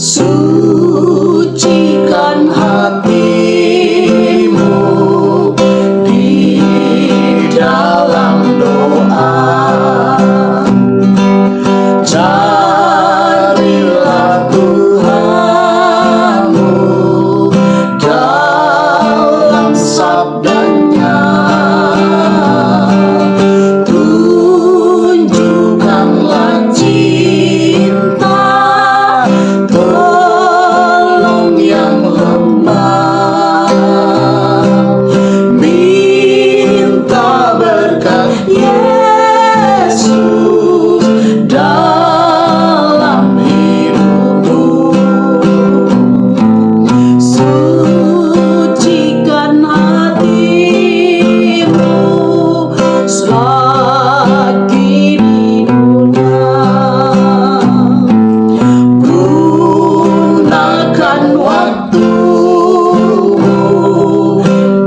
Sucikan hatimu di dalam doa. Carilah Tuhanmu dalam sabdanya. Tunjukkanlah cinta, tolong yang lemah. Minta berkat Yesus dalam hidupmu. Sucikan hatimu selagi di dunia. Gunakan waktumu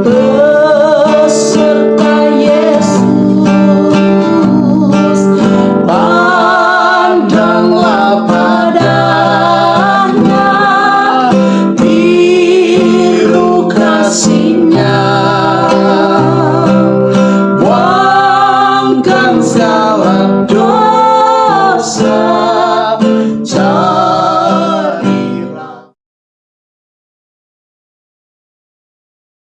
beserta Yesus. Pandanglah padanya, tiru kasihnya. Buangkan segala dosa, carilah.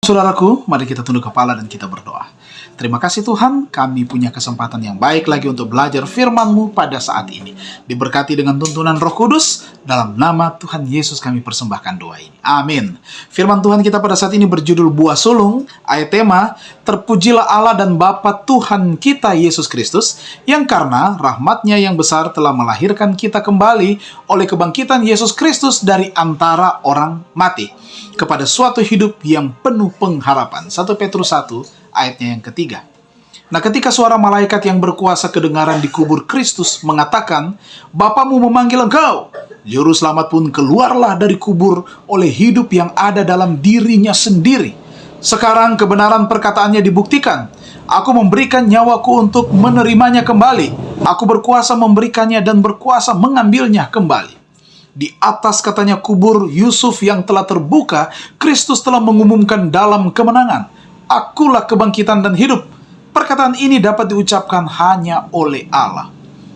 Saudaraku, mari kita tunduk kepala dan kita berdoa. Terima kasih Tuhan, kami punya kesempatan yang baik lagi untuk belajar firman-Mu pada saat ini. Diberkati dengan tuntunan Roh Kudus, dalam nama Tuhan Yesus kami persembahkan doa ini. Amin. Firman Tuhan kita pada saat ini berjudul Buah Sulung, ayat tema, Terpujilah Allah dan Bapa Tuhan kita Yesus Kristus, yang karena rahmat-Nya yang besar telah melahirkan kita kembali oleh kebangkitan Yesus Kristus dari antara orang mati, kepada suatu hidup yang penuh pengharapan. 1 Petrus 1 ayatnya yang ketiga. Nah, ketika suara malaikat yang berkuasa kedengaran di kubur Kristus mengatakan, Bapamu memanggil engkau, juru selamat pun keluarlah dari kubur oleh hidup yang ada dalam dirinya sendiri. Sekarang kebenaran perkataannya dibuktikan. Aku memberikan nyawaku untuk menerimanya kembali. Aku berkuasa memberikannya dan berkuasa mengambilnya kembali. Di atas katanya kubur Yusuf yang telah terbuka, Kristus telah mengumumkan dalam kemenangan, Akulah kebangkitan dan hidup. Perkataan ini dapat diucapkan hanya oleh Allah.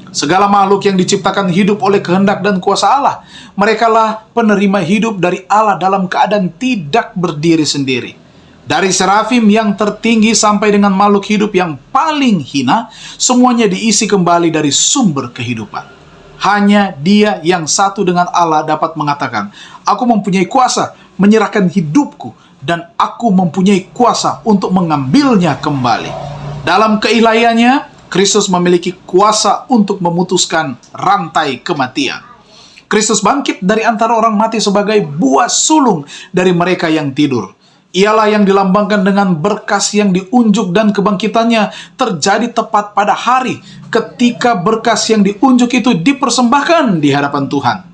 Segala makhluk yang diciptakan hidup oleh kehendak dan kuasa Allah. Merekalah penerima hidup dari Allah dalam keadaan tidak berdiri sendiri. Dari serafim yang tertinggi sampai dengan makhluk hidup yang paling hina, semuanya diisi kembali dari sumber kehidupan. Hanya Dia yang satu dengan Allah dapat mengatakan, Aku mempunyai kuasa menyerahkan hidupku, dan aku mempunyai kuasa untuk mengambilnya kembali. Dalam keilahiannya, Kristus memiliki kuasa untuk memutuskan rantai kematian. Kristus bangkit dari antara orang mati sebagai buah sulung dari mereka yang tidur. Ialah yang dilambangkan dengan berkas yang diunjuk, dan kebangkitannya terjadi tepat pada hari ketika berkas yang diunjuk itu dipersembahkan di hadapan Tuhan.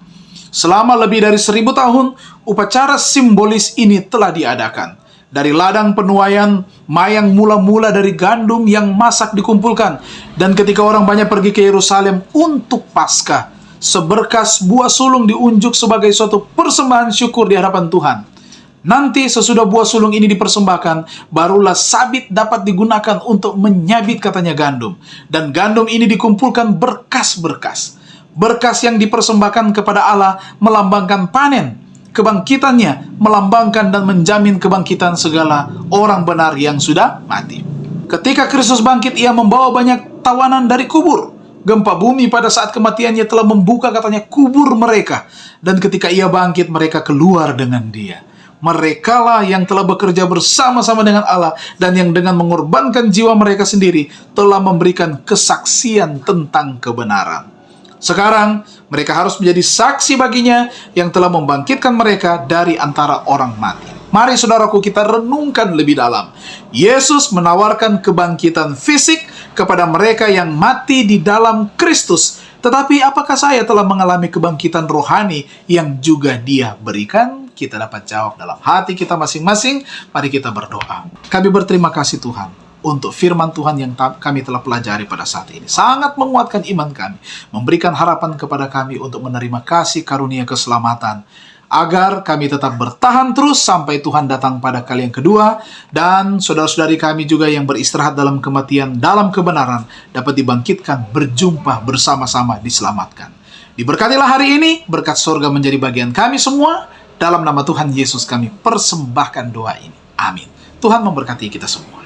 Selama lebih dari 1000 tahun, upacara simbolis ini telah diadakan. Dari ladang penuaian, mayang mula-mula dari gandum yang masak dikumpulkan. Dan ketika orang banyak pergi ke Yerusalem untuk Paskah, seberkas buah sulung diunjuk sebagai suatu persembahan syukur di hadapan Tuhan. Nanti sesudah buah sulung ini dipersembahkan, barulah sabit dapat digunakan untuk menyabit katanya gandum. Dan gandum ini dikumpulkan berkas-berkas. Berkas yang dipersembahkan kepada Allah melambangkan panen. Kebangkitannya melambangkan dan menjamin kebangkitan segala orang benar yang sudah mati. Ketika Kristus bangkit, Ia membawa banyak tawanan dari kubur. Gempa bumi pada saat kematiannya telah membuka katanya kubur mereka. Dan ketika Ia bangkit, mereka keluar dengan Dia. Merekalah yang telah bekerja bersama-sama dengan Allah, dan yang dengan mengorbankan jiwa mereka sendiri telah memberikan kesaksian tentang kebenaran. Sekarang mereka harus menjadi saksi baginya yang telah membangkitkan mereka dari antara orang mati. Mari saudaraku, kita renungkan lebih dalam. Yesus menawarkan kebangkitan fisik kepada mereka yang mati di dalam Kristus. Tetapi apakah saya telah mengalami kebangkitan rohani yang juga Dia berikan? Kita dapat jawab dalam hati kita masing-masing. Mari kita berdoa. Kami berterima kasih Tuhan untuk firman Tuhan yang kami telah pelajari pada saat ini. Sangat menguatkan iman kami, memberikan harapan kepada kami untuk menerima kasih karunia keselamatan, agar kami tetap bertahan terus sampai Tuhan datang pada kali yang kedua, dan saudara-saudari kami juga yang beristirahat dalam kematian, dalam kebenaran, dapat dibangkitkan, berjumpa bersama-sama, diselamatkan. Diberkatilah hari ini, berkat surga menjadi bagian kami semua. Dalam nama Tuhan Yesus kami persembahkan doa ini. Amin. Tuhan memberkati kita semua.